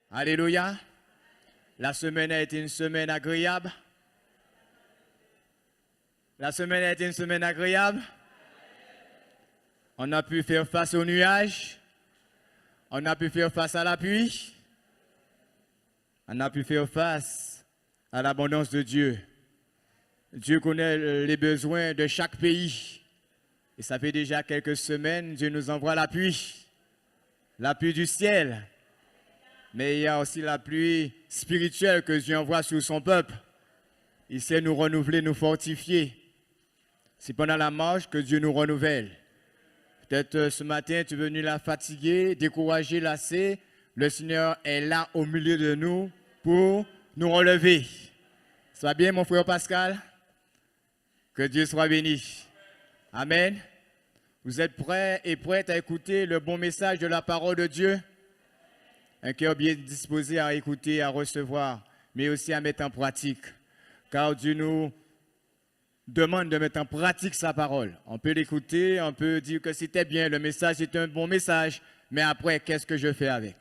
Alléluia. La semaine a été une semaine agréable. La semaine a été une semaine agréable. On a pu faire face aux nuages. On a pu faire face à la pluie. On a pu faire face à l'abondance de Dieu. Dieu connaît les besoins de chaque pays. Et ça fait déjà quelques semaines, Dieu nous envoie la pluie du ciel. Mais il y a aussi la pluie spirituelle que Dieu envoie sur son peuple. Il sait nous renouveler, nous fortifier. C'est pendant la marche que Dieu nous renouvelle. Peut-être ce matin, tu es venu là fatigué, découragé, lassé. Le Seigneur est là au milieu de nous pour nous relever. Ça va bien, mon frère Pascal? Que Dieu soit béni. Amen. Vous êtes prêts et prêtes à écouter le bon message de la parole de Dieu? Un cœur bien disposé à écouter, à recevoir, mais aussi à mettre en pratique. Car Dieu nous demande de mettre en pratique sa parole. On peut l'écouter, on peut dire que c'était bien, le message est un bon message, mais après, qu'est-ce que je fais avec?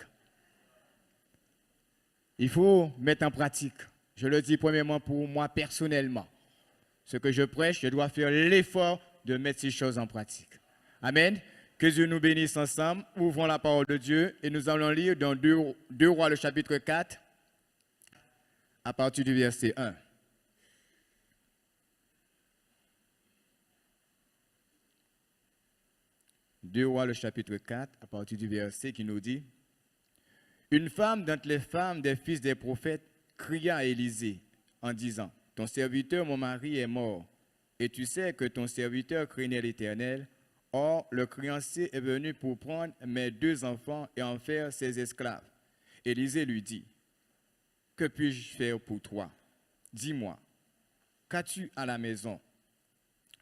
Il faut mettre en pratique. Je le dis premièrement pour moi personnellement. Ce que je prêche, je dois faire l'effort de mettre ces choses en pratique. Amen. Que Dieu nous bénisse ensemble. Ouvrons la parole de Dieu et nous allons lire dans 2 Rois, le chapitre 4, à partir du verset 1. 2 Rois, le chapitre 4, à partir du verset qui nous dit: Une femme d'entre les femmes des fils des prophètes cria à Élisée en disant: Ton serviteur, mon mari, est mort, et tu sais que ton serviteur craignait l'Éternel. Or, le créancier est venu pour prendre mes 2 enfants et en faire ses esclaves. Élisée lui dit: Que puis-je faire pour toi? Dis-moi, qu'as-tu à la maison?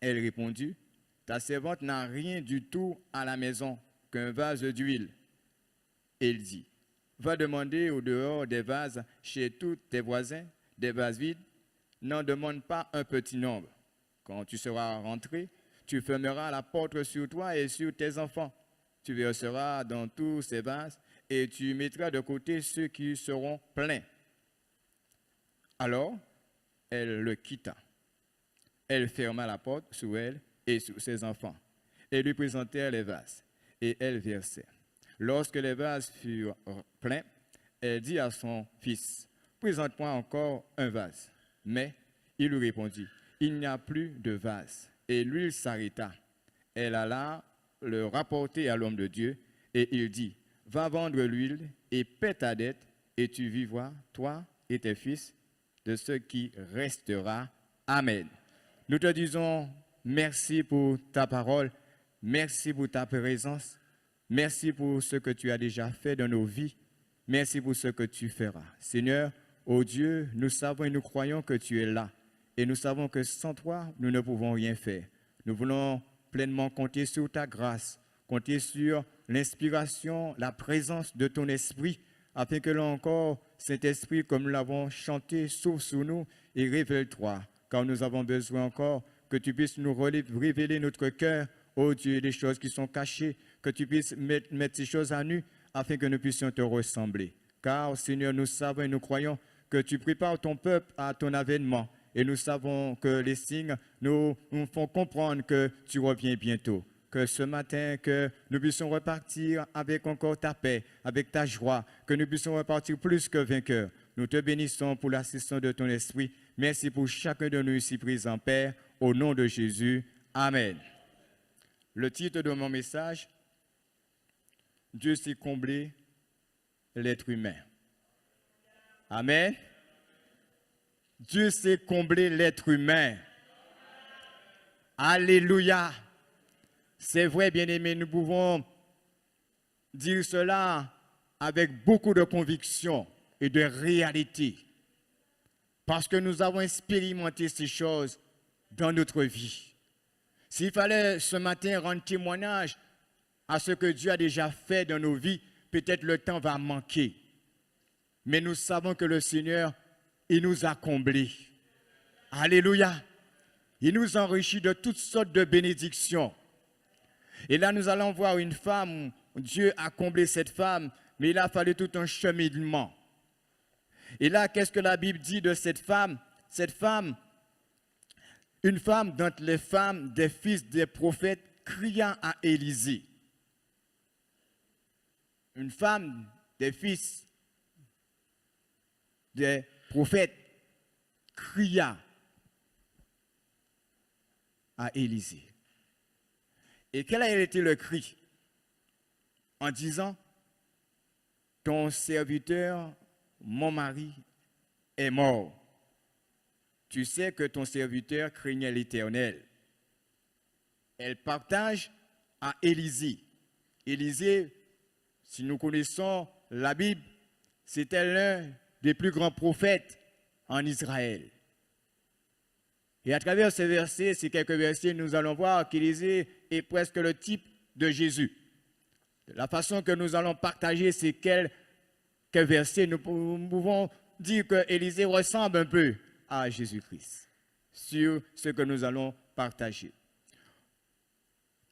Elle répondit: Ta servante n'a rien du tout à la maison qu'un vase d'huile. Il dit: Va demander au dehors des vases chez tous tes voisins, des vases vides. N'en demande pas un petit nombre. Quand tu seras rentré, tu fermeras la porte sur toi et sur tes enfants. Tu verseras dans tous ces vases et tu mettras de côté ceux qui seront pleins. Alors, elle le quitta. Elle ferma la porte sur elle et sur ses enfants, et lui présentèrent les vases, et elle versait. Lorsque les vases furent pleins, elle dit à son fils: Présente-moi encore un vase. Mais il lui répondit: Il n'y a plus de vase. Et l'huile s'arrêta. Elle alla le rapporter à l'homme de Dieu, et il dit: Va vendre l'huile et paie ta dette, et tu vivras, toi et tes fils, de ce qui restera. Amen. Nous te disons merci pour ta parole, merci pour ta présence, merci pour ce que tu as déjà fait dans nos vies, merci pour ce que tu feras. Seigneur, ô Dieu, nous savons et nous croyons que tu es là, et nous savons que sans toi, nous ne pouvons rien faire. Nous voulons pleinement compter sur ta grâce, compter sur l'inspiration, la présence de ton esprit, afin que là encore, Saint-Esprit, comme nous l'avons chanté, s'ouvre sur nous et révèle-toi, car nous avons besoin encore que tu puisses nous révéler notre cœur, ô Dieu, les choses qui sont cachées, que tu puisses mettre ces choses à nu, afin que nous puissions te ressembler. Car, Seigneur, nous savons et nous croyons que tu prépares ton peuple à ton avènement, et nous savons que les signes nous font comprendre que tu reviens bientôt. Que ce matin, que nous puissions repartir avec encore ta paix, avec ta joie, que nous puissions repartir plus que vainqueurs. Nous te bénissons pour l'assistance de ton esprit. Merci pour chacun de nous ici présents, Père, au nom de Jésus. Amen. Le titre de mon message: Dieu sait combler l'être humain. Amen. Dieu sait combler l'être humain. Alléluia. C'est vrai, bien-aimés, nous pouvons dire cela avec beaucoup de conviction et de réalité. Parce que nous avons expérimenté ces choses dans notre vie. S'il fallait ce matin rendre témoignage à ce que Dieu a déjà fait dans nos vies, peut-être le temps va manquer. Mais nous savons que le Seigneur, il nous a comblés. Alléluia. Il nous enrichit de toutes sortes de bénédictions. Et là, nous allons voir une femme, Dieu a comblé cette femme mais il a fallu tout un cheminement. Et là, qu'est-ce que la Bible dit de cette femme? Cette femme, une femme d'entre les femmes des fils des prophètes, criant à Élisée. Une femme des fils des prophètes cria à Élisée. Et quel a été le cri? En disant, ton serviteur, mon mari, est mort. Tu sais que ton serviteur craignait l'Éternel. Elle partage à Élisée. Élisée, si nous connaissons la Bible, c'était l'un des plus grands prophètes en Israël. Et à travers ces versets, ces quelques versets, nous allons voir qu'Élisée est presque le type de Jésus. De la façon que nous allons partager ces quelques versets, nous pouvons dire qu'Élisée ressemble un peu à Jésus-Christ sur ce que nous allons partager.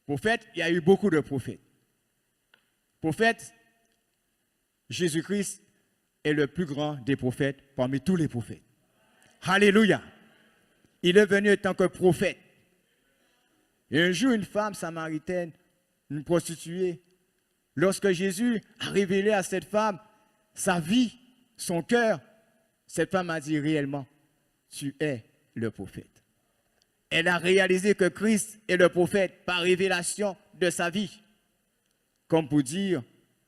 Prophète, il y a eu beaucoup de prophètes. Prophète, Jésus-Christ est le plus grand des prophètes parmi tous les prophètes. Alléluia. Il est venu en tant que prophète. Et un jour, une femme samaritaine, une prostituée, lorsque Jésus a révélé à cette femme sa vie, son cœur, cette femme a dit réellement, tu es le prophète. Elle a réalisé que Christ est le prophète par révélation de sa vie. Comme pour dire,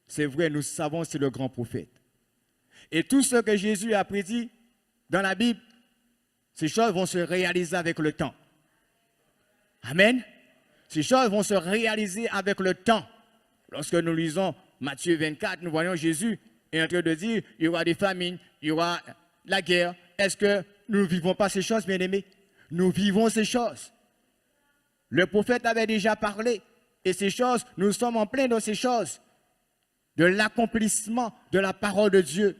c'est vrai, nous savons c'est le grand prophète. Et tout ce que Jésus a prédit dans la Bible, ces choses vont se réaliser avec le temps. Amen. Ces choses vont se réaliser avec le temps. Lorsque nous lisons Matthieu 24, nous voyons Jésus est en train de dire, il y aura des famines, il y aura la guerre. Est-ce que nous ne vivons pas ces choses, bien-aimés? Nous vivons ces choses. Le prophète avait déjà parlé. Et ces choses, nous sommes en plein dans ces choses. De l'accomplissement de la parole de Dieu.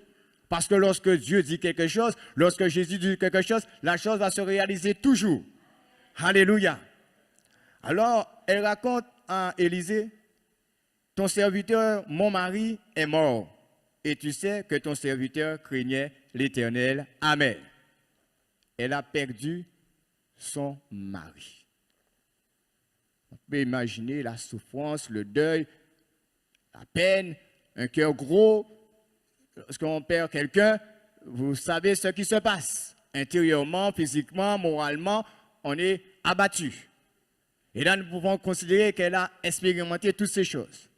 Parce que lorsque Dieu dit quelque chose, lorsque Jésus dit quelque chose, la chose va se réaliser toujours. Alléluia. Alors, elle raconte à Élisée, ton serviteur, mon mari, est mort. Et tu sais que ton serviteur craignait l'Éternel. Amen. Elle a perdu son mari. On peut imaginer la souffrance, le deuil, la peine, un cœur gros. Lorsqu'on perd quelqu'un, vous savez ce qui se passe. Intérieurement, physiquement, moralement, on est abattu. Et là, nous pouvons considérer qu'elle a expérimenté toutes ces choses.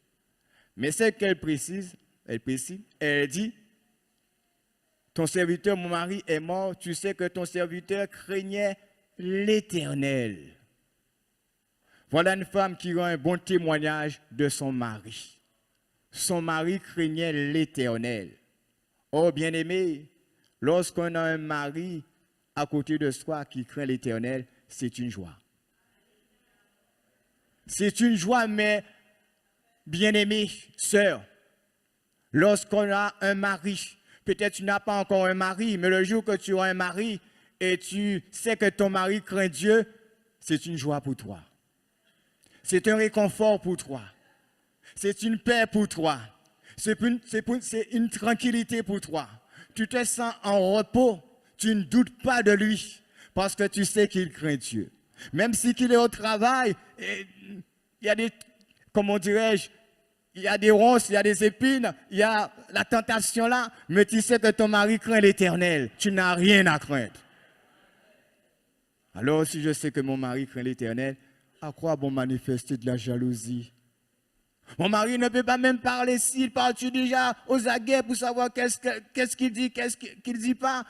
Mais ce qu'elle précise, elle dit, ton serviteur, mon mari, est mort, tu sais que ton serviteur craignait l'Éternel. Voilà une femme qui rend un bon témoignage de son mari. Son mari craignait l'Éternel. Oh, bien-aimé, lorsqu'on a un mari à côté de soi qui craint l'Éternel, c'est une joie. C'est une joie, mais bien-aimée, sœur, lorsqu'on a un mari, peut-être tu n'as pas encore un mari, mais le jour que tu auras un mari et tu sais que ton mari craint Dieu, c'est une joie pour toi. C'est un réconfort pour toi. C'est une paix pour toi. C'est une tranquillité pour toi. Tu te sens en repos. Tu ne doutes pas de lui parce que tu sais qu'il craint Dieu. Même si qu'il est au travail, il y a des, comment dirais-je, il y a des ronces, il y a des épines, il y a la tentation là, mais tu sais que ton mari craint l'Éternel. Tu n'as rien à craindre. Alors si je sais que mon mari craint l'Éternel, à quoi bon manifester de la jalousie? Mon mari ne peut pas même parler s'il parle-tu déjà aux aguets pour savoir qu'est-ce qu'il dit, qu'est-ce qu'il ne dit pas.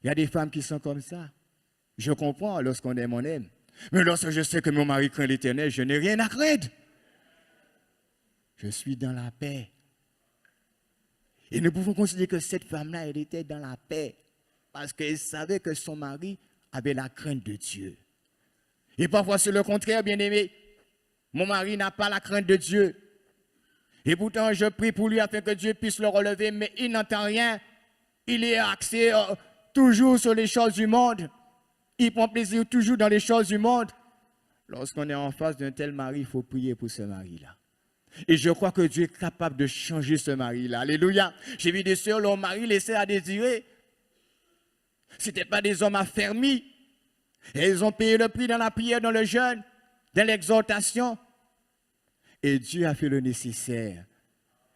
Il y a des femmes qui sont comme ça. Je comprends lorsqu'on aime, on aime. Mais lorsque je sais que mon mari craint l'Éternel, je n'ai rien à craindre. Je suis dans la paix. Et nous pouvons considérer que cette femme-là, elle était dans la paix. Parce qu'elle savait que son mari avait la crainte de Dieu. Et parfois c'est le contraire, bien-aimé. Mon mari n'a pas la crainte de Dieu. Et pourtant, je prie pour lui afin que Dieu puisse le relever, mais il n'entend rien. Il est axé toujours sur les choses du monde. Il prend plaisir toujours dans les choses du monde. Lorsqu'on est en face d'un tel mari, il faut prier pour ce mari-là. Et je crois que Dieu est capable de changer ce mari-là. Alléluia. J'ai vu des sœurs, leur mari laissait à désirer. Ce n'étaient pas des hommes affermis. Et ils ont payé le prix dans la prière, dans le jeûne, dans l'exhortation. Et Dieu a fait le nécessaire.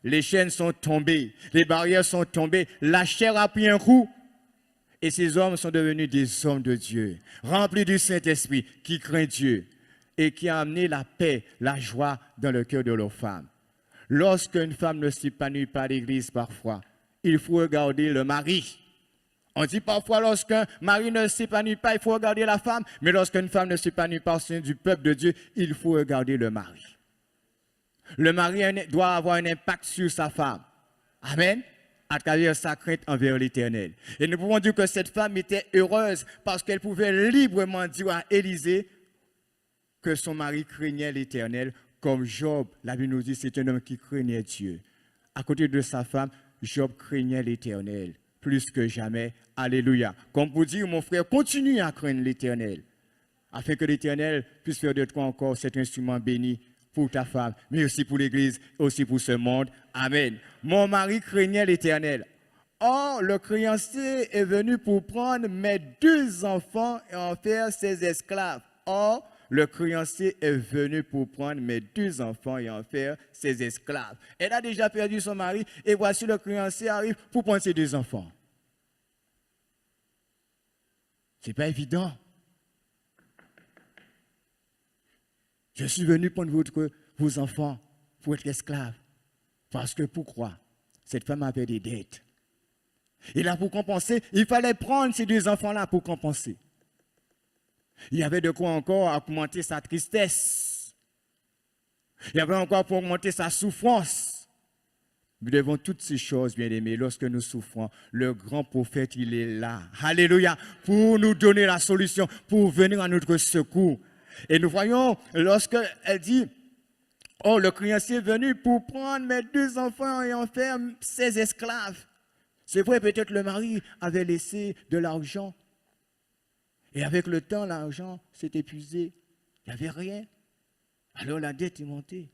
Les chaînes sont tombées, les barrières sont tombées, la chair a pris un coup. Et ces hommes sont devenus des hommes de Dieu, remplis du Saint-Esprit, qui craint Dieu et qui a amené la paix, la joie dans le cœur de leurs femmes. Lorsqu'une femme ne s'épanouit pas à l'église parfois, il faut regarder le mari. On dit parfois lorsqu'un mari ne s'épanouit pas, il faut regarder la femme, mais lorsqu'une femme ne s'épanouit pas au sein du peuple de Dieu, il faut regarder le mari. Le mari doit avoir un impact sur sa femme. Amen. À travers sa crainte envers l'Éternel. Et nous pouvons dire que cette femme était heureuse parce qu'elle pouvait librement dire à Élisée que son mari craignait l'Éternel, comme Job, la Bible nous dit, c'est un homme qui craignait Dieu. À côté de sa femme, Job craignait l'Éternel plus que jamais. Alléluia. Comme pour dire, mon frère, continue à craindre l'Éternel, afin que l'Éternel puisse faire de toi encore cet instrument béni pour ta femme, mais aussi pour l'Église, aussi pour ce monde. Amen. Mon mari craignait l'Éternel. Or, le créancier est venu pour prendre mes 2 enfants et en faire ses esclaves. Or, le créancier est venu pour prendre mes 2 enfants et en faire ses esclaves. Elle a déjà perdu son mari et voici le créancier arrive pour prendre ses 2 enfants. Ce n'est pas évident. Je suis venu prendre vos enfants pour être esclaves. Parce que pourquoi? Cette femme avait des dettes. Et là, pour compenser, il fallait prendre ces 2 enfants-là pour compenser. Il y avait de quoi encore augmenter sa tristesse. Il y avait encore pour augmenter sa souffrance. Nous devons toutes ces choses, bien-aimés, lorsque nous souffrons, le grand prophète, il est là. Alléluia. Pour nous donner la solution, pour venir à notre secours. Et nous voyons, lorsqu'elle dit, oh, le créancier est venu pour prendre mes 2 enfants et en faire ses esclaves. C'est vrai, peut-être le mari avait laissé de l'argent. Et avec le temps, l'argent s'est épuisé. Il n'y avait rien. Alors la dette est montée.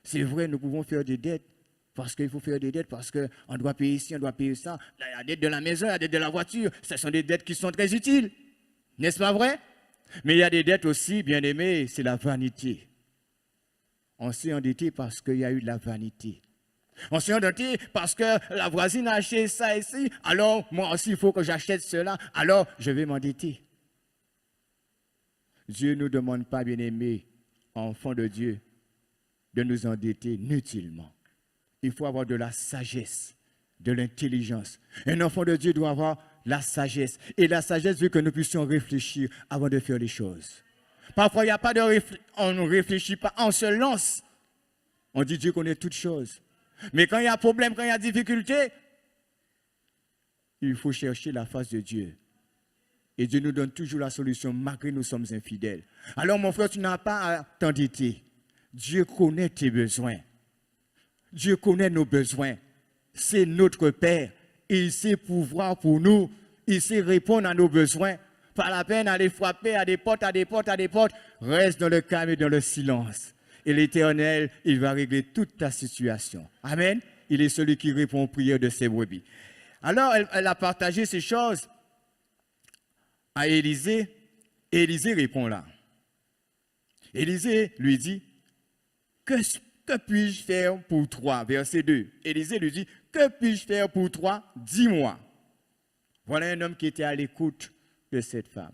C'est vrai, nous pouvons faire des dettes. Parce qu'il faut faire des dettes, parce qu'on doit payer ici, on doit payer ça. La dette de la maison, la dette de la voiture, ce sont des dettes qui sont très utiles. N'est-ce pas vrai? Mais il y a des dettes aussi, bien aimés, c'est la vanité. On s'est endetté parce qu'il y a eu de la vanité. On s'est endetté parce que la voisine a acheté ça ici, alors moi aussi il faut que j'achète cela, alors je vais m'endetter. Dieu ne nous demande pas, bien aimés, enfants de Dieu, de nous endetter inutilement. Il faut avoir de la sagesse, de l'intelligence. Un enfant de Dieu doit avoir la sagesse. Et la sagesse veut que nous puissions réfléchir avant de faire les choses. Parfois, il n'y a pas de on ne réfléchit pas, on se lance. On dit Dieu connaît toutes choses. Mais quand il y a problème, quand il y a difficulté, il faut chercher la face de Dieu. Et Dieu nous donne toujours la solution, malgré que nous sommes infidèles. Alors, mon frère, tu n'as pas à t'endetter. Dieu connaît tes besoins. Dieu connaît nos besoins. C'est notre Père. Il sait pouvoir pour nous. Il sait répondre à nos besoins. Pas la peine d'aller frapper à des portes, à des portes, à des portes. Reste dans le calme et dans le silence. Et l'Éternel, il va régler toute ta situation. Amen. Il est celui qui répond aux prières de ses brebis. Alors, elle a partagé ces choses à Élisée. Et Élisée répond là. Élisée lui dit, que puis-je faire pour toi? Verset 2. Élisée lui dit, que puis-je faire pour toi? Dis-moi. Voilà un homme qui était à l'écoute de cette femme.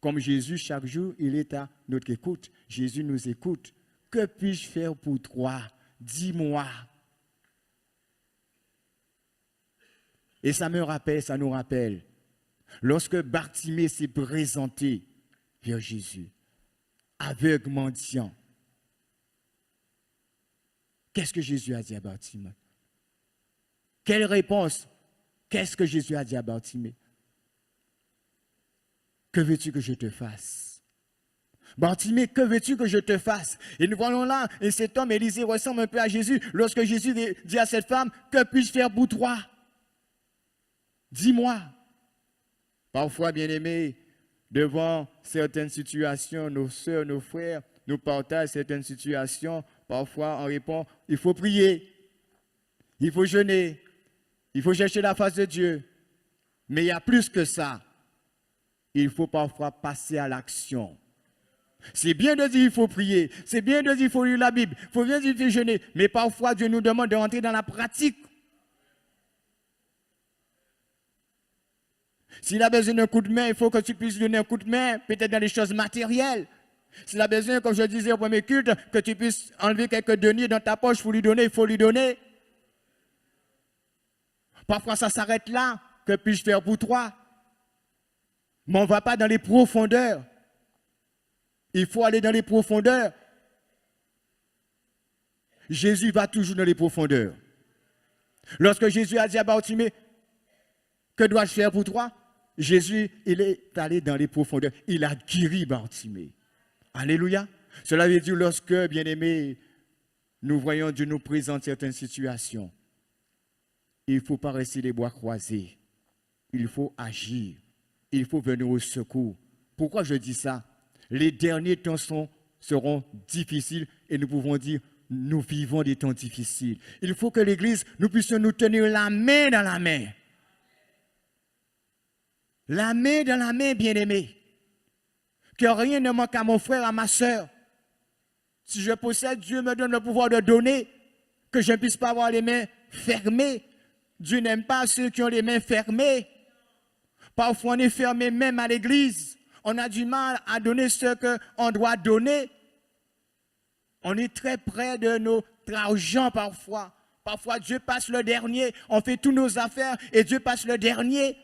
Comme Jésus, chaque jour, il est à notre écoute. Jésus nous écoute. Que puis-je faire pour toi? Dis-moi. Et ça me rappelle, ça nous rappelle, lorsque Bartimée s'est présenté vers Jésus, aveugle mendiant, qu'est-ce que Jésus a dit à Bartimée? Quelle réponse? Qu'est-ce que Jésus a dit à Bartimée? Que veux-tu que je te fasse? Bartimée, que veux-tu que je te fasse? Et nous voyons là, et cet homme, Élisée, ressemble un peu à Jésus. Lorsque Jésus dit à cette femme, que puis-je faire pour toi? Dis-moi. Parfois, bien-aimés, devant certaines situations, nos sœurs, nos frères nous partagent certaines situations Parfois, on répond, il faut prier, il faut jeûner, il faut chercher la face de Dieu. Mais il y a plus que ça. Il faut parfois passer à l'action. C'est bien de dire qu'il faut prier, c'est bien de dire qu'il faut lire la Bible, il faut bien dire qu'il faut jeûner, mais parfois Dieu nous demande de rentrer dans la pratique. S'il a besoin d'un coup de main, il faut que tu puisses donner un coup de main, peut-être dans les choses matérielles. S'il a besoin, comme je disais au premier culte, que tu puisses enlever quelques deniers dans ta poche pour lui donner, il faut lui donner. Parfois ça s'arrête là, que puis-je faire pour toi? Mais on ne va pas dans les profondeurs. Il faut aller dans les profondeurs. Jésus va toujours dans les profondeurs. Lorsque Jésus a dit à Bartimée, que dois-je faire pour toi? Jésus, il est allé dans les profondeurs. Il a guéri Bartimée. Alléluia. Cela veut dire lorsque, bien-aimés, nous voyons Dieu nous présenter certaines situations, il ne faut pas rester les bras croisés. Il faut agir. Il faut venir au secours. Pourquoi je dis ça? Les derniers temps seront difficiles et nous pouvons dire, nous vivons des temps difficiles. Il faut que l'Église, nous puissions nous tenir la main dans la main. La main dans la main, bien-aimé. Que rien ne manque à mon frère, à ma soeur. Si je possède, Dieu me donne le pouvoir de donner, que je ne puisse pas avoir les mains fermées. Dieu n'aime pas ceux qui ont les mains fermées. Parfois, on est fermé même à l'église. On a du mal à donner ce qu'on doit donner. On est très près de notre argent parfois. Parfois, Dieu passe le dernier. On fait toutes nos affaires et Dieu passe le dernier.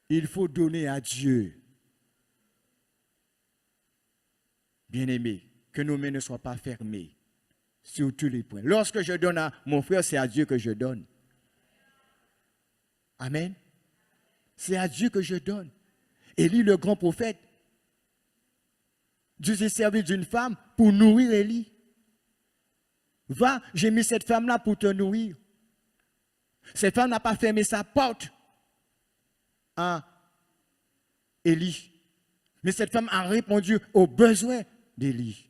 Il faut donner à Dieu. Bien-aimé, que nos mains ne soient pas fermées sur tous les points. Lorsque je donne à mon frère, c'est à Dieu que je donne. Amen. C'est à Dieu que je donne. Élie, le grand prophète, Dieu s'est servi d'une femme pour nourrir Élie. Va, j'ai mis cette femme-là pour te nourrir. Cette femme n'a pas fermé sa porte à Élie. Mais cette femme a répondu aux besoins d'Élie.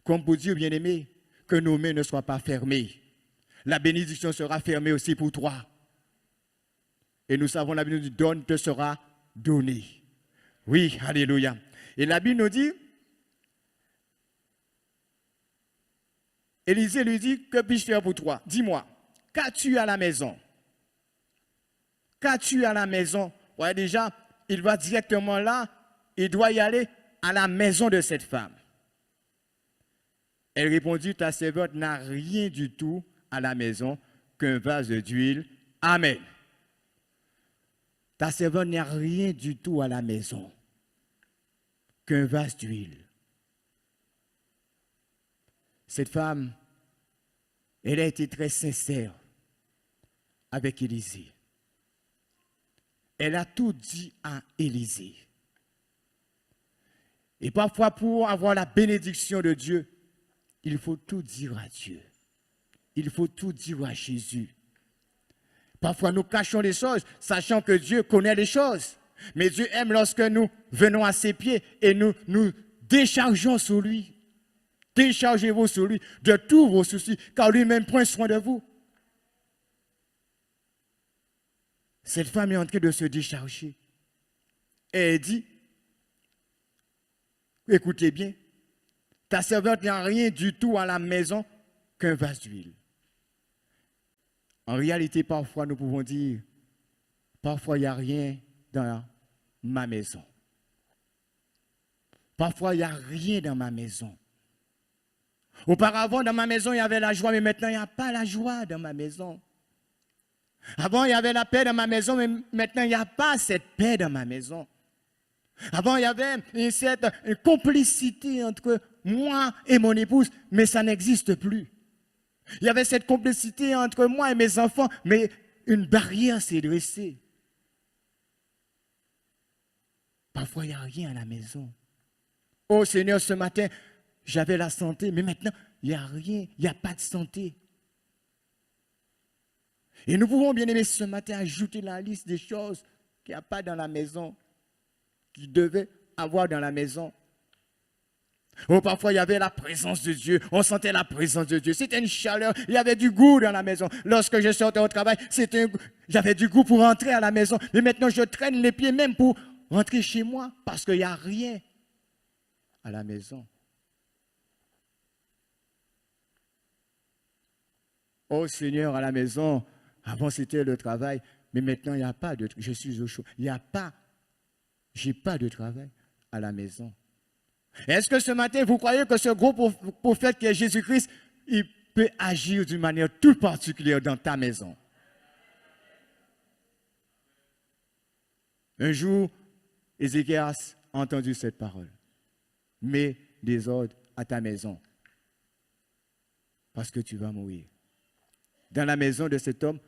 Comme pour dire, bien-aimé, que nos mains ne soient pas fermées. La bénédiction sera fermée aussi pour toi. Et nous savons, la Bible nous dit, donne, te sera donné. Oui, alléluia. Et la Bible nous dit, Élisée lui dit, que puis-je faire pour toi? Dis-moi, qu'as-tu à la maison? Qu'as-tu à la maison? Ouais, déjà, il va directement là, il doit y aller à la maison de cette femme. Elle répondit, ta servante n'a rien du tout à la maison qu'un vase d'huile. Amen. Ta servante n'a rien du tout à la maison qu'un vase d'huile. Cette femme, elle a été très sincère avec Élisée. Elle a tout dit à Élisée. Et parfois, pour avoir la bénédiction de Dieu, il faut tout dire à Dieu. Il faut tout dire à Jésus. Parfois, nous cachons les choses, sachant que Dieu connaît les choses. Mais Dieu aime lorsque nous venons à ses pieds et nous déchargeons sur lui. Déchargez-vous sur lui de tous vos soucis, car lui-même prend soin de vous. Cette femme est en train de se décharger. Et elle dit, écoutez bien, ta servante n'a rien du tout à la maison qu'un vase d'huile. En réalité, parfois, nous pouvons dire, parfois, il n'y a rien dans ma maison. Parfois, il n'y a rien dans ma maison. Auparavant, dans ma maison, il y avait la joie, mais maintenant, il n'y a pas la joie dans ma maison. Avant, il y avait la paix dans ma maison, mais maintenant, il n'y a pas cette paix dans ma maison. Avant, il y avait une complicité entre moi et mon épouse, mais ça n'existe plus. Il y avait cette complicité entre moi et mes enfants, mais une barrière s'est dressée. Parfois, il n'y a rien à la maison. Oh Seigneur, ce matin, j'avais la santé, mais maintenant, il n'y a rien, il n'y a pas de santé. Et nous pouvons, bien aimé, ce matin, ajouter la liste des choses qu'il n'y a pas dans la maison, qu'il devait avoir dans la maison. Oh, parfois, il y avait la présence de Dieu. On sentait la présence de Dieu. C'était une chaleur. Il y avait du goût dans la maison. Lorsque je sortais au travail, j'avais du goût pour rentrer à la maison. Mais maintenant, je traîne les pieds même pour rentrer chez moi parce qu'il n'y a rien à la maison. Oh Seigneur, à la maison, avant c'était le travail, mais maintenant il n'y a pas de... Je suis au chaud. J'ai pas de travail à la maison. Est-ce que ce matin, vous croyez que ce gros prophète qui est Jésus-Christ, il peut agir d'une manière toute particulière dans ta maison? Un jour, Ézéchias a entendu cette parole. Mets des ordres à ta maison parce que tu vas mourir. Dans la maison de cet homme,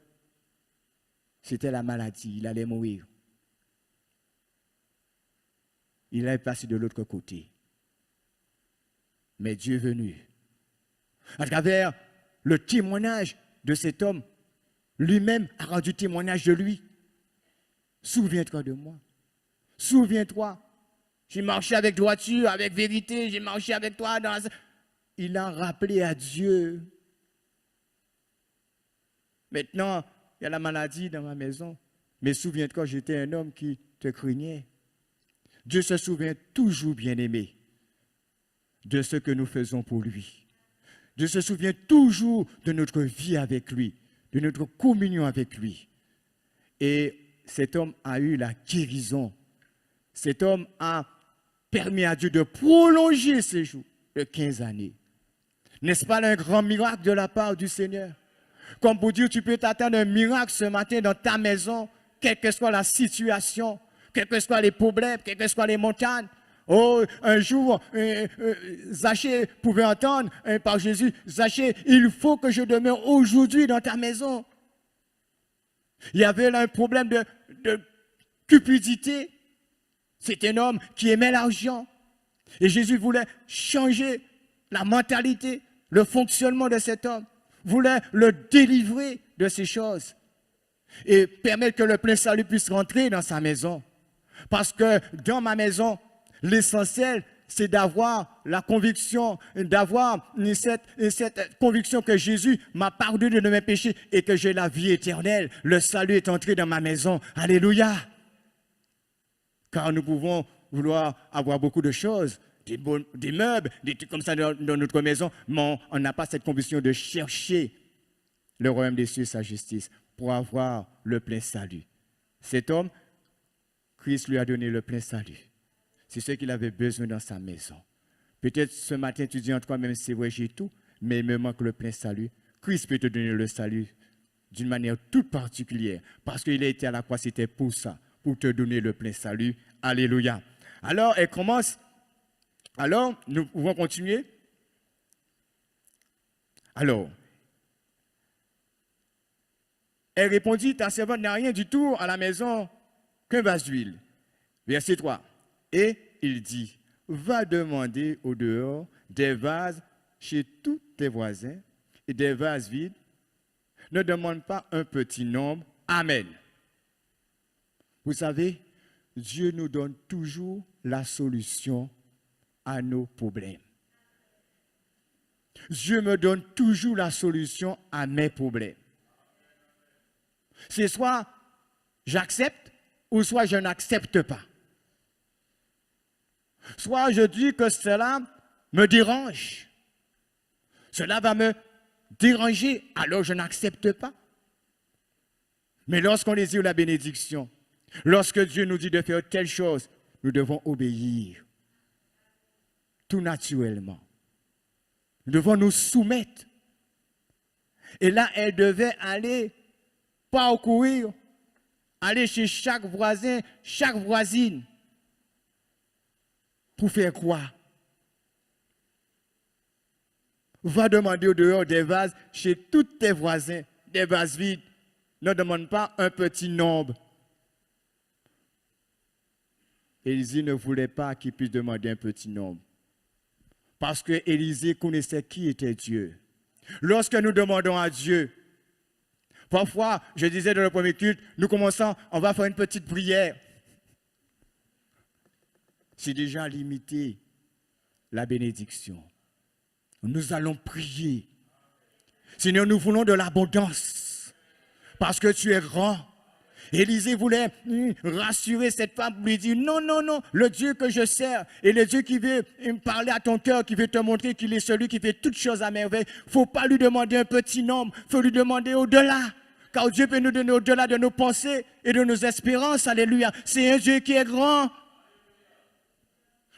c'était la maladie, il allait mourir. Il allait passer de l'autre côté. Mais Dieu est venu. À travers le témoignage de cet homme, lui-même a rendu témoignage de lui. Souviens-toi de moi. Souviens-toi. J'ai marché avec droiture, avec vérité, j'ai marché avec toi. Il a rappelé à Dieu. Maintenant, il y a la maladie dans ma maison. Mais souviens-toi, j'étais un homme qui te craignait. Dieu se souvient toujours, bien-aimé, de ce que nous faisons pour lui. Dieu se souvient toujours de notre vie avec lui, de notre communion avec lui. Et cet homme a eu la guérison. Cet homme a permis à Dieu de prolonger ses jours de 15 années. N'est-ce pas un grand miracle de la part du Seigneur? Comme pour dire, tu peux t'attendre un miracle ce matin dans ta maison, quelle que soit la situation, quels que soient les problèmes, quelles que soient les montagnes. Oh, un jour, Zachée pouvait entendre par Jésus, Zachée, il faut que je demeure aujourd'hui dans ta maison. Il y avait là un problème de cupidité. C'est un homme qui aimait l'argent. Et Jésus voulait changer la mentalité, le fonctionnement de cet homme. Voulait le délivrer de ces choses. Et permettre que le plein salut puisse rentrer dans sa maison. Parce que dans ma maison, l'essentiel, c'est d'avoir la conviction, d'avoir cette conviction que Jésus m'a pardonné de mes péchés et que j'ai la vie éternelle. Le salut est entré dans ma maison. Alléluia. Car nous pouvons vouloir avoir beaucoup de choses, des meubles, des trucs comme ça dans notre maison, mais on n'a pas cette conviction de chercher le royaume des cieux, sa justice, pour avoir le plein salut. Cet homme, Christ lui a donné le plein salut. C'est ce qu'il avait besoin dans sa maison. Peut-être ce matin, tu dis en toi-même, c'est vrai, j'ai tout, mais il me manque le plein salut. Christ peut te donner le salut d'une manière toute particulière, parce qu'il a été à la croix, c'était pour ça, pour te donner le plein salut. Alléluia. Alors, elle commence. Alors, nous pouvons continuer. Alors, elle répondit, ta servante n'a rien du tout à la maison qu'un vase d'huile. Verset 3. Et il dit, va demander au dehors des vases chez tous tes voisins et des vases vides. Ne demande pas un petit nombre. Amen. Vous savez, Dieu nous donne toujours la solution à nos problèmes. Dieu me donne toujours la solution à mes problèmes. C'est soit j'accepte ou soit je n'accepte pas. Soit je dis que cela me dérange. Cela va me déranger, alors je n'accepte pas. Mais lorsqu'on désire la bénédiction, lorsque Dieu nous dit de faire telle chose, nous devons obéir. Tout naturellement. Nous devons nous soumettre. Et là, elle devait aller parcourir, aller chez chaque voisin, chaque voisine. Pour faire quoi? Va demander au dehors des vases chez tous tes voisins, des vases vides. Ne demande pas un petit nombre. Élisée ne voulait pas qu'il puisse demander un petit nombre. Parce que Élisée connaissait qui était Dieu. Lorsque nous demandons à Dieu, parfois, je disais dans le premier culte, nous commençons, on va faire une petite prière. C'est déjà limité la bénédiction. Nous allons prier. Seigneur, nous voulons de l'abondance parce que tu es grand. Élisée voulait rassurer cette femme, lui dire non, non, non, le Dieu que je sers et le Dieu qui veut parler à ton cœur, qui veut te montrer qu'il est celui qui fait toutes choses à merveille. Il ne faut pas lui demander un petit nombre, il faut lui demander au-delà. Car Dieu peut nous donner au-delà de nos pensées et de nos espérances. Alléluia. C'est un Dieu qui est grand.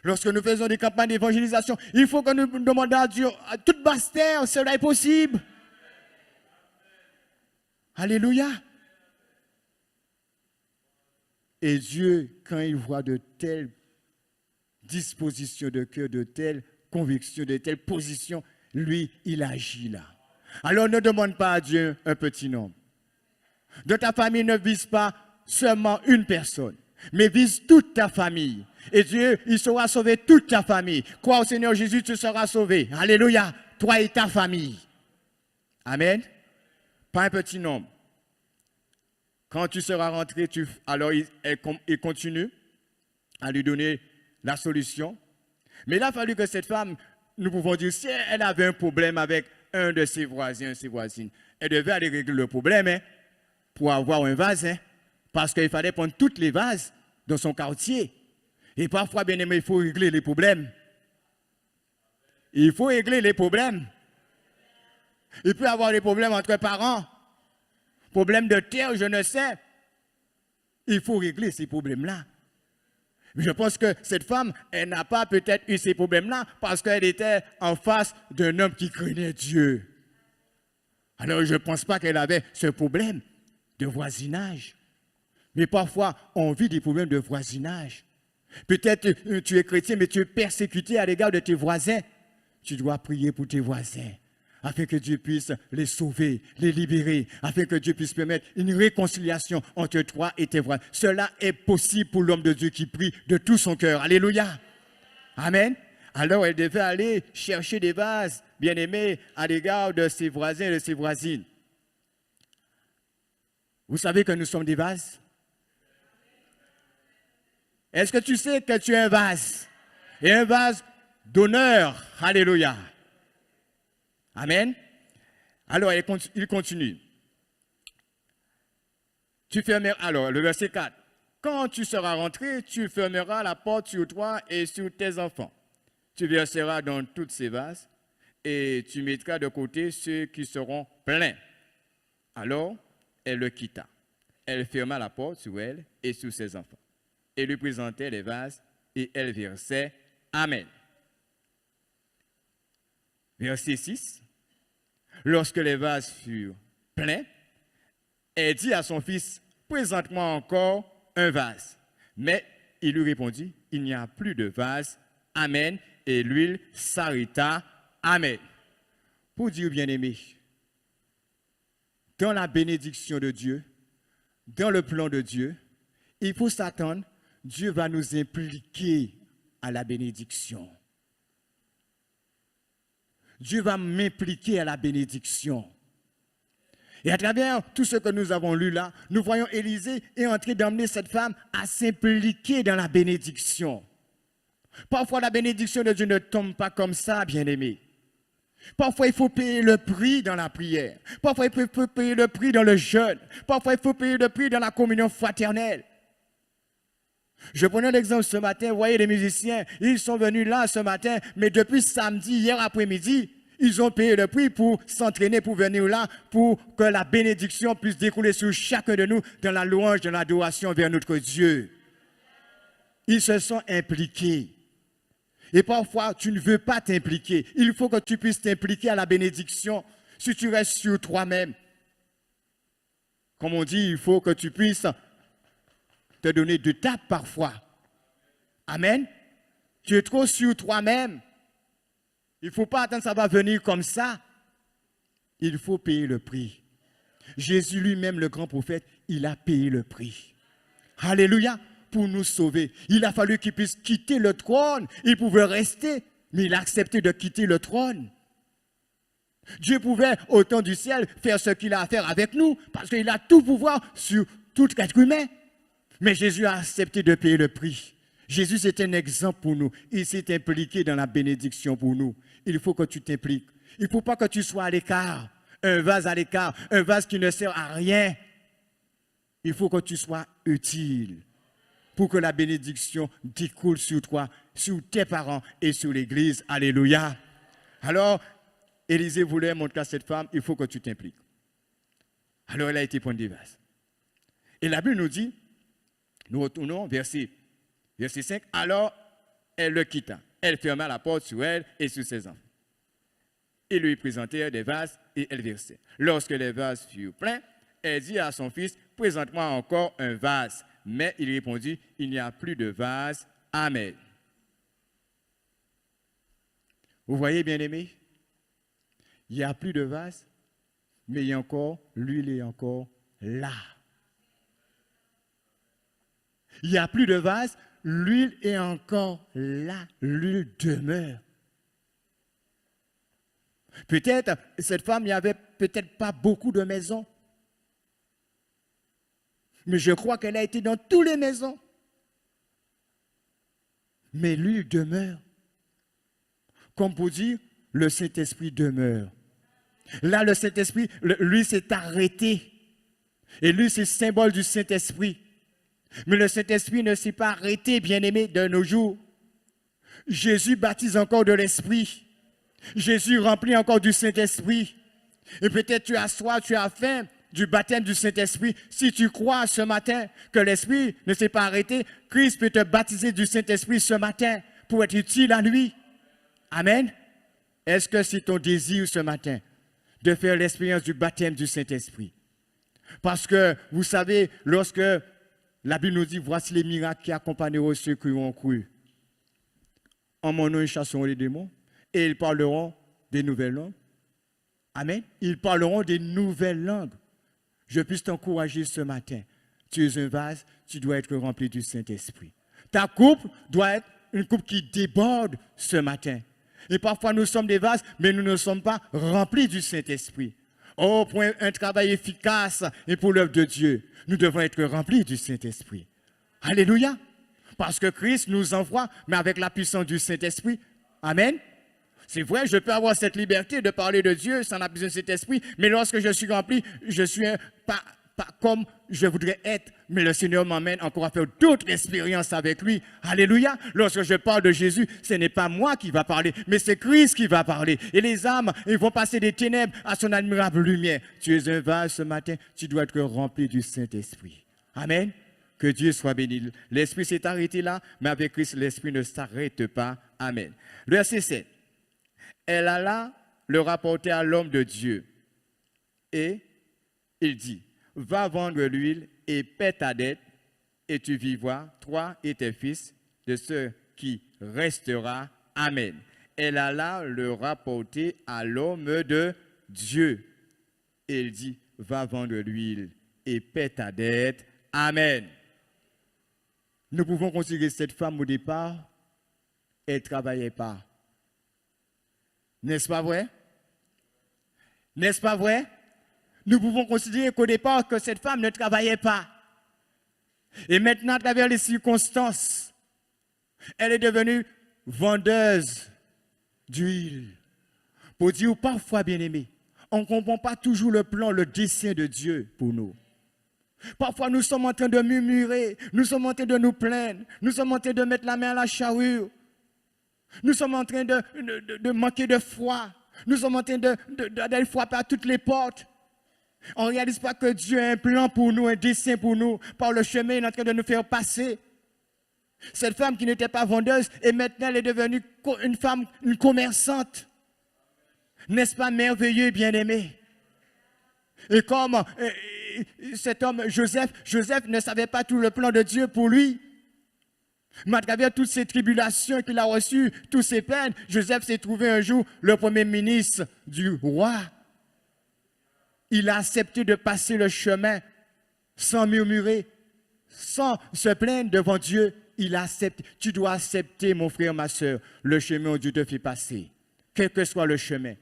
Lorsque nous faisons des campagnes d'évangélisation, il faut que nous demandions à Dieu, à toute basse terre, cela est possible. Alléluia. Et Dieu, quand il voit de telles dispositions de cœur, de telles convictions, de telles positions, lui, il agit là. Alors ne demande pas à Dieu un petit nombre. De ta famille, ne vise pas seulement une personne, mais vise toute ta famille. Et Dieu, il saura sauver toute ta famille. Crois au Seigneur Jésus, tu seras sauvé. Alléluia. Toi et ta famille. Amen. Pas un petit nombre. Quand tu seras rentré, alors il continue à lui donner la solution. Mais il a fallu que cette femme, nous pouvons dire, si elle avait un problème avec un de ses voisins, ses voisines, elle devait aller régler le problème pour avoir un vase, parce qu'il fallait prendre toutes les vases dans son quartier. Et parfois, bien aimé, il faut régler les problèmes. Il faut régler les problèmes. Il peut y avoir des problèmes entre parents. Problème de terre, je ne sais. Il faut régler ces problèmes-là. Je pense que cette femme, elle n'a pas peut-être eu ces problèmes-là parce qu'elle était en face d'un homme qui craignait Dieu. Alors je ne pense pas qu'elle avait ce problème de voisinage. Mais parfois, on vit des problèmes de voisinage. Peut-être tu es chrétien, mais tu es persécuté à l'égard de tes voisins. Tu dois prier pour tes voisins, afin que Dieu puisse les sauver, les libérer, afin que Dieu puisse permettre une réconciliation entre toi et tes voisins. Cela est possible pour l'homme de Dieu qui prie de tout son cœur. Alléluia. Amen. Alors elle devait aller chercher des vases, bien-aimés, à l'égard de ses voisins et de ses voisines. Vous savez que nous sommes des vases? Est-ce que tu sais que tu es un vase? Et un vase d'honneur. Alléluia. Amen. Alors, il continue. Alors, le verset 4. Quand tu seras rentré, tu fermeras la porte sur toi et sur tes enfants. Tu verseras dans toutes ces vases et tu mettras de côté ceux qui seront pleins. Alors, elle le quitta. Elle ferma la porte sur elle et sur ses enfants. Et lui présentait les vases et elle versait. Amen. Verset 6. Lorsque les vases furent pleins, elle dit à son fils, présente-moi encore un vase. Mais il lui répondit, il n'y a plus de vase. Amen. Et l'huile s'arrêta. Amen. Pour dire, bien-aimé, dans la bénédiction de Dieu, dans le plan de Dieu, il faut s'attendre, Dieu va nous impliquer à la bénédiction. Dieu va m'impliquer à la bénédiction. Et à travers tout ce que nous avons lu là, nous voyons Élisée est en train d'emmener cette femme à s'impliquer dans la bénédiction. Parfois, la bénédiction de Dieu ne tombe pas comme ça, bien-aimé. Parfois, il faut payer le prix dans la prière. Parfois, il faut payer le prix dans le jeûne. Parfois, il faut payer le prix dans la communion fraternelle. Je prenais l'exemple ce matin, vous voyez les musiciens, ils sont venus là ce matin, mais depuis samedi, hier après-midi, ils ont payé le prix pour s'entraîner, pour venir là, pour que la bénédiction puisse découler sur chacun de nous dans la louange, dans l'adoration vers notre Dieu. Ils se sont impliqués. Et parfois, tu ne veux pas t'impliquer. Il faut que tu puisses t'impliquer à la bénédiction si tu restes sur toi-même. Comme on dit, il faut que tu puisses te donner de tapes parfois. Amen. Tu es trop sur toi-même. Il ne faut pas attendre que ça va venir comme ça. Il faut payer le prix. Jésus lui-même, le grand prophète, il a payé le prix. Alléluia. Pour nous sauver. Il a fallu qu'il puisse quitter le trône. Il pouvait rester, mais il a accepté de quitter le trône. Dieu pouvait, au temps du ciel, faire ce qu'il a à faire avec nous, parce qu'il a tout pouvoir sur tout être humain. Mais Jésus a accepté de payer le prix. Jésus est un exemple pour nous. Il s'est impliqué dans la bénédiction pour nous. Il faut que tu t'impliques. Il ne faut pas que tu sois à l'écart, un vase qui ne sert à rien. Il faut que tu sois utile pour que la bénédiction découle sur toi, sur tes parents et sur l'Église. Alléluia. Alors, Élisée voulait montrer à cette femme, il faut que tu t'impliques. Alors, elle a été prendre des vases. Et la Bible nous dit, nous retournons verset 5, alors elle le quitta. Elle ferma la porte sur elle et sur ses enfants. Ils lui présentèrent des vases et elle versait. Lorsque les vases furent pleins, elle dit à son fils, présente-moi encore un vase. Mais il répondit, il n'y a plus de vase. Amen. Vous voyez, bien-aimés, il n'y a plus de vase, mais il y a encore, l'huile est encore là. Il n'y a plus de vase, l'huile est encore là. L'huile demeure. Peut-être, cette femme, il n'y avait peut-être pas beaucoup de maisons. Mais je crois qu'elle a été dans toutes les maisons. Mais l'huile demeure. Comme pour dire, le Saint-Esprit demeure. Là, le Saint-Esprit, lui, s'est arrêté. Et lui, c'est le symbole du Saint-Esprit. Mais le Saint-Esprit ne s'est pas arrêté, bien-aimé, de nos jours. Jésus baptise encore de l'Esprit. Jésus remplit encore du Saint-Esprit. Et peut-être tu as soif, tu as faim du baptême du Saint-Esprit. Si tu crois ce matin que l'Esprit ne s'est pas arrêté, Christ peut te baptiser du Saint-Esprit ce matin pour être utile à lui. Amen. Est-ce que c'est ton désir ce matin de faire l'expérience du baptême du Saint-Esprit? Parce que, vous savez, lorsque la Bible nous dit, voici les miracles qui accompagneront ceux qui ont cru. En mon nom, ils chasseront les démons et ils parleront des nouvelles langues. Amen. Ils parleront des nouvelles langues. Je puisse t'encourager ce matin. Tu es un vase, tu dois être rempli du Saint-Esprit. Ta coupe doit être une coupe qui déborde ce matin. Et parfois, nous sommes des vases, mais nous ne sommes pas remplis du Saint-Esprit. Oh, pour un travail efficace et pour l'œuvre de Dieu, nous devons être remplis du Saint-Esprit. Alléluia. Parce que Christ nous envoie, mais avec la puissance du Saint-Esprit. Amen. C'est vrai, je peux avoir cette liberté de parler de Dieu sans la puissance du Saint-Esprit, mais lorsque je suis rempli, je suis pas comme je voudrais être, mais le Seigneur m'emmène encore à faire d'autres expériences avec lui. Alléluia. Lorsque je parle de Jésus, ce n'est pas moi qui va parler, mais c'est Christ qui va parler. Et les âmes, ils vont passer des ténèbres à son admirable lumière. Tu es un vase ce matin, tu dois être rempli du Saint-Esprit. Amen. Que Dieu soit béni. L'Esprit s'est arrêté là, mais avec Christ, l'Esprit ne s'arrête pas. Amen. Le verset 7. Elle alla le rapporter à l'homme de Dieu. Et il dit, va vendre l'huile et paie ta dette, et tu vivras, toi et tes fils, de ce qui restera. Amen. Elle alla le rapporter à l'homme de Dieu. Et il dit, va vendre l'huile et paie ta dette. Amen. Nous pouvons considérer cette femme au départ, elle ne travaillait pas. N'est-ce pas vrai? N'est-ce pas vrai? Nous pouvons considérer qu'au départ, que cette femme ne travaillait pas. Et maintenant, à travers les circonstances, elle est devenue vendeuse d'huile. Pour dire parfois, bien-aimé, on ne comprend pas toujours le plan, le dessein de Dieu pour nous. Parfois, nous sommes en train de murmurer, nous sommes en train de nous plaindre, nous sommes en train de mettre la main à la charrue. Nous sommes en train de manquer de foi. Nous sommes en train d'aller frapper à toutes les portes. On ne réalise pas que Dieu a un plan pour nous, un dessein pour nous. Par le chemin, il est en train de nous faire passer. Cette femme qui n'était pas vendeuse, et maintenant elle est devenue une femme, une commerçante. N'est-ce pas merveilleux, bien-aimé? Et comme cet homme, Joseph ne savait pas tout le plan de Dieu pour lui. Mais à travers toutes ces tribulations qu'il a reçues, toutes ces peines, Joseph s'est trouvé un jour le premier ministre du roi. Il a accepté de passer le chemin sans murmurer, sans se plaindre devant Dieu. Il a accepté. Tu dois accepter, mon frère, ma soeur, le chemin où Dieu te fait passer. Quel que soit le chemin.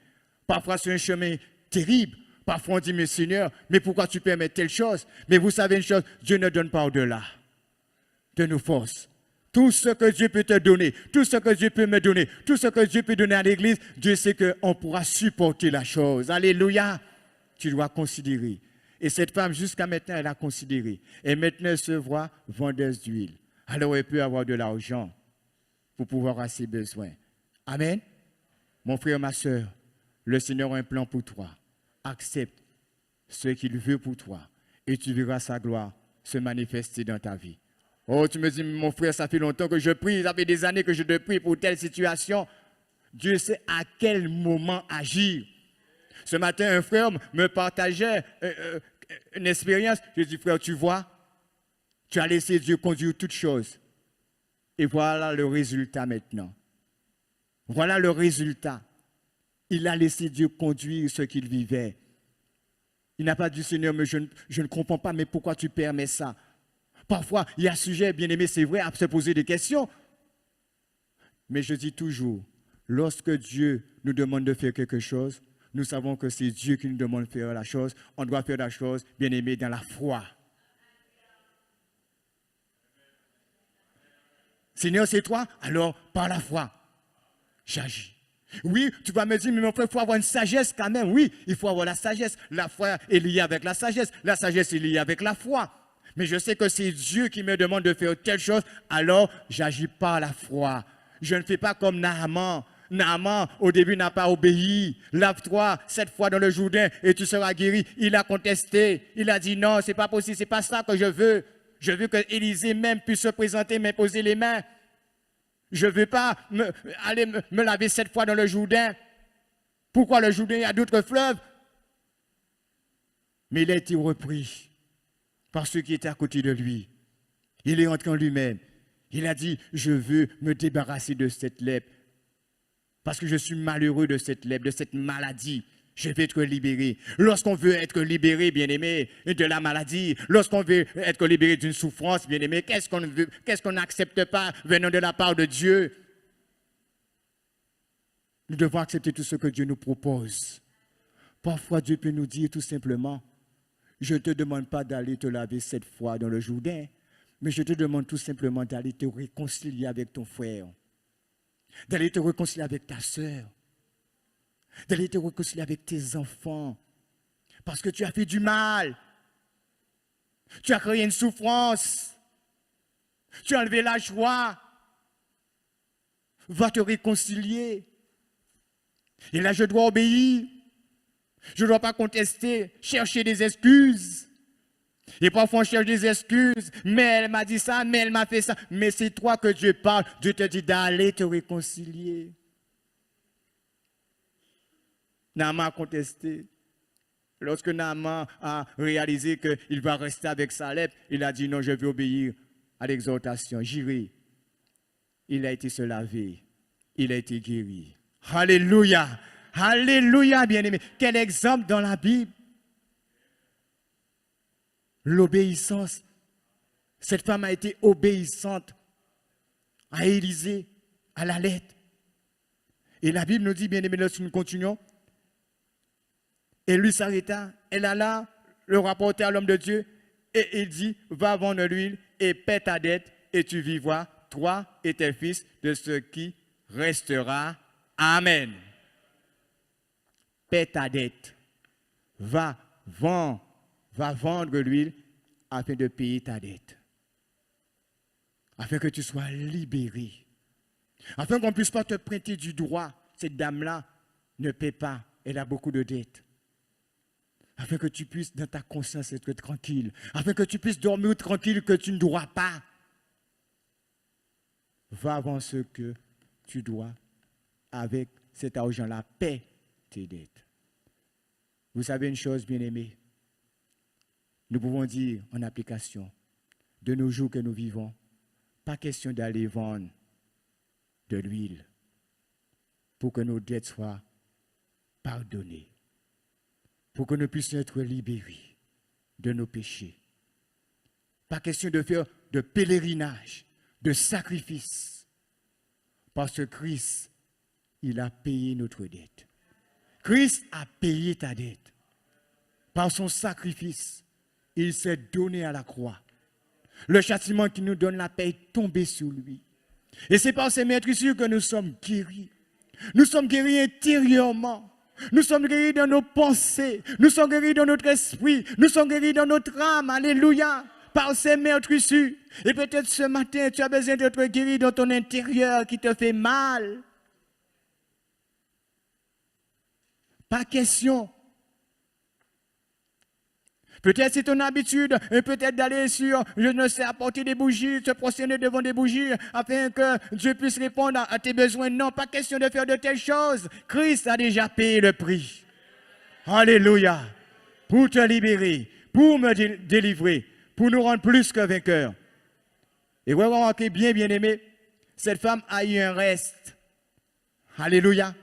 Parfois, c'est un chemin terrible. Parfois, on dit, mais Seigneur, mais pourquoi tu permets telle chose? Mais vous savez une chose, Dieu ne donne pas au-delà de nos forces. tout ce que Dieu peut te donner, tout ce que Dieu peut me donner, tout ce que Dieu peut donner à l'église, Dieu sait qu'on pourra supporter la chose. Alléluia. Tu dois considérer. Et cette femme, jusqu'à maintenant, elle a considéré. Et maintenant, elle se voit vendeuse d'huile. Alors, elle peut avoir de l'argent pour pouvoir avoir ses besoins. Amen. Mon frère, ma soeur, le Seigneur a un plan pour toi. Accepte ce qu'il veut pour toi. Et tu verras sa gloire se manifester dans ta vie. Oh, tu me dis, mon frère, ça fait longtemps que je prie, ça fait des années que je te prie pour telle situation. Dieu sait à quel moment agir. Ce matin, un frère me partageait une expérience. Je dis, frère, tu vois, tu as laissé Dieu conduire toutes choses. Et voilà le résultat maintenant. Voilà le résultat. Il a laissé Dieu conduire ce qu'il vivait. Il n'a pas dit, Seigneur, mais je ne comprends pas, mais pourquoi tu permets ça? Parfois, il y a un sujet, bien aimé, c'est vrai, à se poser des questions. Mais je dis toujours, lorsque Dieu nous demande de faire quelque chose, nous savons que c'est Dieu qui nous demande de faire la chose. On doit faire la chose, bien aimé, dans la foi. Seigneur, c'est toi, alors par la foi, j'agis. Oui, tu vas me dire, mais mon frère, il faut avoir une sagesse quand même. Oui, il faut avoir la sagesse. La foi est liée avec la sagesse. La sagesse est liée avec la foi. Mais je sais que c'est Dieu qui me demande de faire telle chose, alors j'agis par la foi. Je ne fais pas comme Naaman. Naaman, au début, n'a pas obéi. Lave-toi 7 fois dans le Jourdain et tu seras guéri. Il a contesté. Il a dit non, c'est pas possible, c'est pas ça que je veux. Je veux que Élisée même puisse se présenter, m'imposer les mains. Je ne veux pas aller me laver 7 fois dans le Jourdain. Pourquoi le Jourdain? Il y a d'autres fleuves. Mais il a été repris par ceux qui étaient à côté de lui. Il est entré en lui-même. Il a dit, je veux me débarrasser de cette lèpre. Parce que je suis malheureux de cette lèpre, de cette maladie. Je vais être libéré. Lorsqu'on veut être libéré, bien-aimé, de la maladie, lorsqu'on veut être libéré d'une souffrance, bien-aimé, qu'est-ce qu'on n'accepte pas venant de la part de Dieu? Nous devons accepter tout ce que Dieu nous propose. Parfois, Dieu peut nous dire tout simplement, je ne te demande pas d'aller te laver 7 fois dans le Jourdain, mais je te demande tout simplement d'aller te réconcilier avec ton frère, d'aller te réconcilier avec ta sœur, d'aller te réconcilier avec tes enfants, parce que tu as fait du mal, tu as créé une souffrance, tu as enlevé la joie, va te réconcilier. Et là, je dois obéir. Je ne dois pas contester, chercher des excuses. Et parfois, on cherche des excuses. Mais elle m'a dit ça, mais elle m'a fait ça. Mais c'est toi que Dieu parle. Dieu te dit d'aller te réconcilier. Naaman a contesté. Lorsque Naaman a réalisé qu'il va rester avec sa lèpre, il a dit non, je vais obéir à l'exhortation. J'irai. Il a été se laver. Il a été guéri. Alléluia. Alléluia, bien-aimé. Quel exemple dans la Bible. L'obéissance. Cette femme a été obéissante à Élisée, à la lettre. Et la Bible nous dit, bien-aimé, lorsque nous continuons, et lui s'arrêta, elle alla le rapporter à l'homme de Dieu, et il dit, va vendre l'huile et paie ta dette, et tu vivras, toi et tes fils, de ce qui restera. Amen. Paie ta dette. Va vendre l'huile afin de payer ta dette. Afin que tu sois libéré. Afin qu'on ne puisse pas te prêter du droit. Cette dame-là ne paie pas. Elle a beaucoup de dettes. Afin que tu puisses, dans ta conscience, être tranquille. Afin que tu puisses dormir tranquille que tu ne dois pas. Va avant ce que tu dois. Avec cet argent-là, paie tes dettes. Vous savez une chose, bien-aimés, nous pouvons dire en application, de nos jours que nous vivons, pas question d'aller vendre de l'huile pour que nos dettes soient pardonnées, pour que nous puissions être libérés de nos péchés. Pas question de faire de pèlerinage, de sacrifice, parce que Christ, il a payé notre dette. Christ a payé ta dette. Par son sacrifice, il s'est donné à la croix. Le châtiment qui nous donne la paix est tombé sur lui. Et c'est par ces meurtrissures que nous sommes guéris. Nous sommes guéris intérieurement. Nous sommes guéris dans nos pensées. Nous sommes guéris dans notre esprit. Nous sommes guéris dans notre âme. Alléluia. Par ces meurtrissures. Et peut-être ce matin, tu as besoin d'être guéri dans ton intérieur qui te fait mal. Pas question. Peut-être c'est ton habitude, peut-être d'aller sur, je ne sais, apporter des bougies, se prosterner devant des bougies, afin que Dieu puisse répondre à tes besoins. Non, pas question de faire de telles choses. Christ a déjà payé le prix. Alléluia. Pour te libérer, pour me délivrer, pour nous rendre plus que vainqueurs. Et vous remarquez bien, bien aimé, cette femme a eu un reste. Alléluia.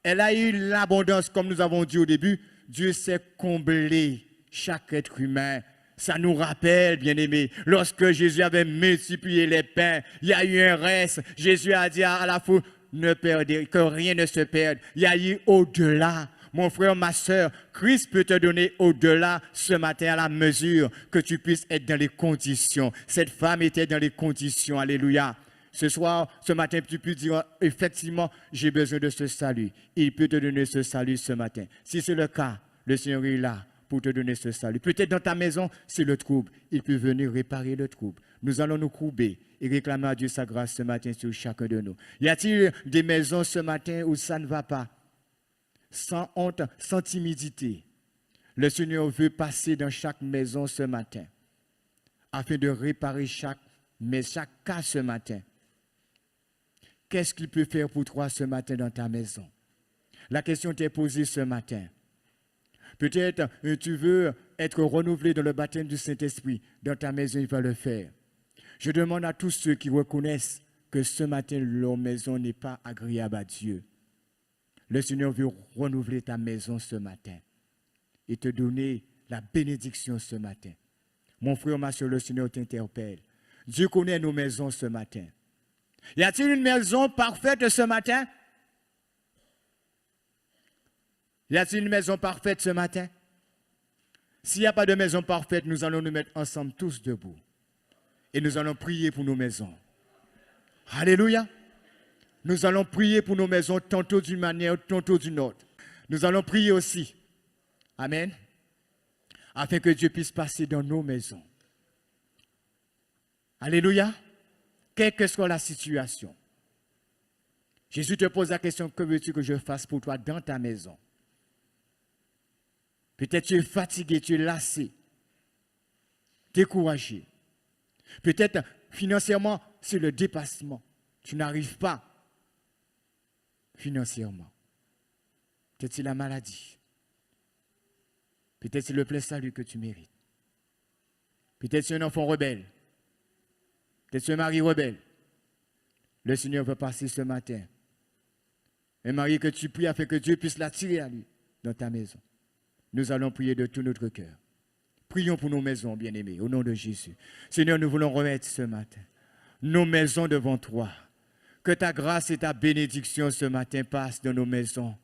Elle a eu l'abondance, comme nous avons dit au début. Dieu s'est comblé chaque être humain. Ça nous rappelle, bien-aimés, lorsque Jésus avait multiplié les pains, il y a eu un reste. Jésus a dit à la foule, ne perdez, que rien ne se perde. Il y a eu au-delà. Mon frère, ma soeur, Christ peut te donner au-delà ce matin à la mesure que tu puisses être dans les conditions. Cette femme était dans les conditions. Alléluia. Ce soir, ce matin, tu peux dire, effectivement, j'ai besoin de ce salut. Il peut te donner ce salut ce matin. Si c'est le cas, le Seigneur est là pour te donner ce salut. Peut-être dans ta maison, c'est le trouble. Il peut venir réparer le trouble. Nous allons nous courber et réclamer à Dieu sa grâce ce matin sur chacun de nous. Y a-t-il des maisons ce matin où ça ne va pas? Sans honte, sans timidité. Le Seigneur veut passer dans chaque maison ce matin afin de réparer chaque cas ce matin. Qu'est-ce qu'il peut faire pour toi ce matin dans ta maison? La question t'est posée ce matin. Peut-être tu veux être renouvelé dans le baptême du Saint-Esprit. Dans ta maison, il va le faire. Je demande à tous ceux qui reconnaissent que ce matin, leur maison n'est pas agréable à Dieu. Le Seigneur veut renouveler ta maison ce matin et te donner la bénédiction ce matin. Mon frère, ma soeur, le Seigneur t'interpelle. Dieu connaît nos maisons ce matin. Y a-t-il une maison parfaite ce matin? Y a-t-il une maison parfaite ce matin? S'il n'y a pas de maison parfaite, nous allons nous mettre ensemble tous debout. Et nous allons prier pour nos maisons. Alléluia. Nous allons prier pour nos maisons, tantôt d'une manière, tantôt d'une autre. Nous allons prier aussi. Amen. Afin que Dieu puisse passer dans nos maisons. Alléluia. Quelle que soit la situation. Jésus te pose la question, que veux-tu que je fasse pour toi dans ta maison? Peut-être tu es fatigué, tu es lassé, découragé. Peut-être financièrement, c'est le dépassement. Tu n'arrives pas financièrement. Peut-être c'est la maladie. Peut-être c'est le plein salut que tu mérites. Peut-être c'est un enfant rebelle. Peut-être c'est un mari rebelle. Le Seigneur veut passer ce matin. Un mari que tu pries afin que Dieu puisse l'attirer à lui dans ta maison. Nous allons prier de tout notre cœur. Prions pour nos maisons, bien-aimés, au nom de Jésus. Seigneur, nous voulons remettre ce matin nos maisons devant toi. Que ta grâce et ta bénédiction ce matin passent dans nos maisons.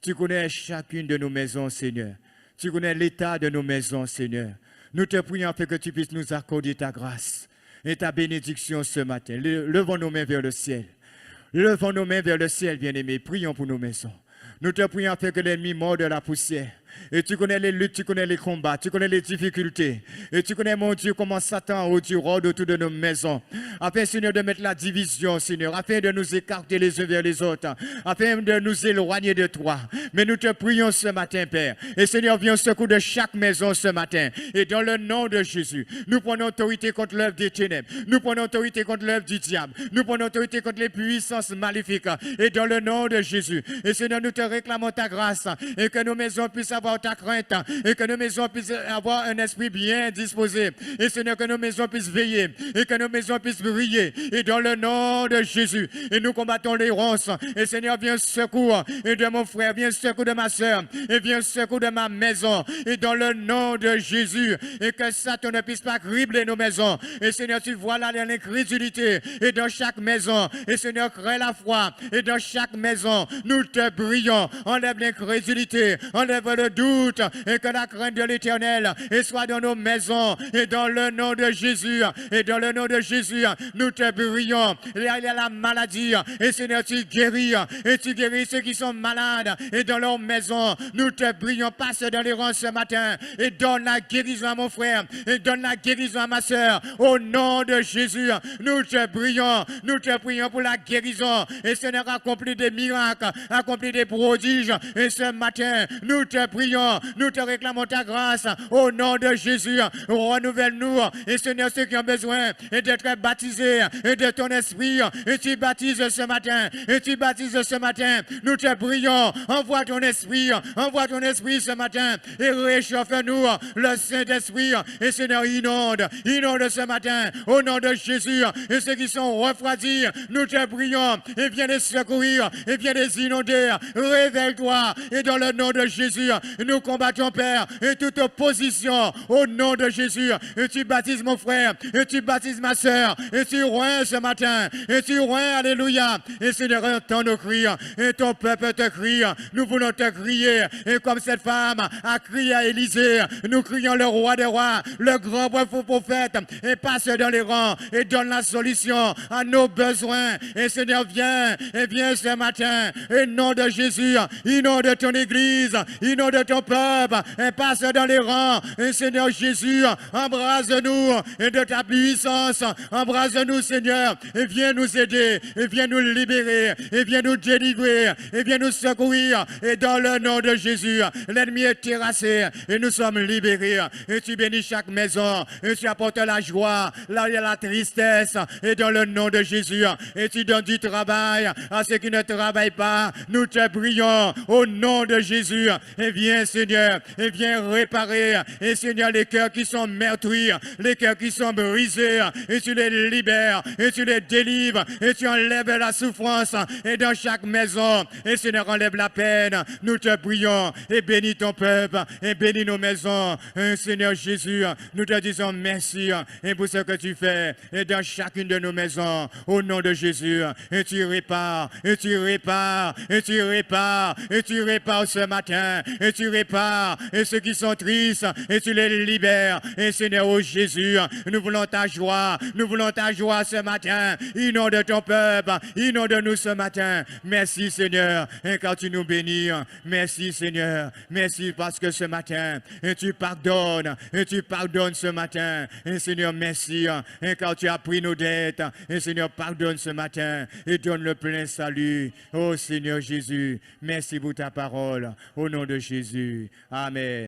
Tu connais chacune de nos maisons, Seigneur. Tu connais l'état de nos maisons, Seigneur. Nous te prions afin que tu puisses nous accorder ta grâce et ta bénédiction ce matin. Levons nos mains vers le ciel. Levons nos mains vers le ciel, bien-aimés. Prions pour nos maisons. Nous te prions afin que l'ennemi morde de la poussière. Et tu connais les luttes, tu connais les combats, tu connais les difficultés. Et tu connais, mon Dieu, comment Satan, oh Dieu, rôde autour de nos maisons. Afin, Seigneur, de mettre la division, Seigneur. Afin de nous écarter les uns vers les autres. Afin de nous éloigner de toi. Mais nous te prions ce matin, Père. Et Seigneur, viens au secours de chaque maison ce matin. Et dans le nom de Jésus, nous prenons autorité contre l'œuvre des ténèbres. Nous prenons autorité contre l'œuvre du diable. Nous prenons autorité contre les puissances maléfiques. Et dans le nom de Jésus. Et Seigneur, nous te réclamons ta grâce. Et que nos maisons puissent avoir ta crainte et que nos maisons puissent avoir un esprit bien disposé et Seigneur que nos maisons puissent veiller et que nos maisons puissent briller et dans le nom de Jésus et nous combattons les ronces et Seigneur viens secours et de mon frère, viens secours de ma soeur et viens secours de ma maison et dans le nom de Jésus et que Satan ne puisse pas cribler nos maisons et Seigneur tu vois là l'incrédulité et dans chaque maison et Seigneur crée la foi et dans chaque maison nous te prions, enlève l'incrédulité, enlève le le doute et que la crainte de l'Éternel et soit dans nos maisons et dans le nom de Jésus. Et dans le nom de Jésus, nous te prions. Il y a la maladie et Seigneur, tu guéris et tu guéris ceux qui sont malades et dans leur maison. Nous te prions, passe dans les rangs ce matin et donne la guérison à mon frère et donne la guérison à ma soeur. Au nom de Jésus, nous te prions pour la guérison et Seigneur, accomplis des miracles, accomplis des prodiges et ce matin, nous te prions, nous te réclamons ta grâce au nom de Jésus. Renouvelle-nous et Seigneur, ceux qui ont besoin d'être baptisés et de ton esprit, et tu baptises ce matin, et tu baptises ce matin. Nous te prions, envoie ton esprit ce matin et réchauffe-nous le Saint-Esprit et Seigneur, inonde ce matin au nom de Jésus et ceux qui sont refroidis, nous te prions et viens les secourir et viens les inonder. Révèle-toi et dans le nom de Jésus, nous combattons Père et toute opposition au nom de Jésus et tu baptises mon frère et tu baptises ma soeur et tu roins ce matin et tu roins, alléluia, et Seigneur, entends nos cris et ton peuple te crie, nous voulons te crier et comme cette femme a crié à Élisée, nous crions le roi des rois, le grand prophète et passe dans les rangs et donne la solution à nos besoins et Seigneur, viens ce matin et nom de Jésus, inonde ton église, inonde ton peuple et passe dans les rangs et Seigneur Jésus, embrase-nous et de ta puissance, embrase-nous Seigneur et viens nous aider et viens nous libérer et viens nous délivrer et viens nous secourir et dans le nom de Jésus, l'ennemi est terrassé et nous sommes libérés et tu bénis chaque maison et tu apportes la joie, là il y a la tristesse et dans le nom de Jésus et tu donnes du travail à ceux qui ne travaillent pas, nous te prions au nom de Jésus et viens Seigneur et viens réparer et Seigneur les cœurs qui sont meurtris, les cœurs qui sont brisés et tu les libères et tu les délivres et tu enlèves la souffrance et dans chaque maison et Seigneur enlève la peine, nous te prions et bénis ton peuple et bénis nos maisons et Seigneur Jésus, nous te disons merci et pour ce que tu fais et dans chacune de nos maisons au nom de Jésus et tu répares et tu répares et tu répares et tu répares ce matin et tu répares et ceux qui sont tristes et tu les libères et Seigneur oh Jésus, nous voulons ta joie ce matin, inonde ton peuple, inonde-nous ce matin, merci Seigneur et quand tu nous bénis, merci Seigneur, merci parce que ce matin et tu pardonnes ce matin et Seigneur merci et quand tu as pris nos dettes et Seigneur pardonne ce matin et donne le plein salut, oh Seigneur Jésus, merci pour ta parole, au nom de Jésus, amen.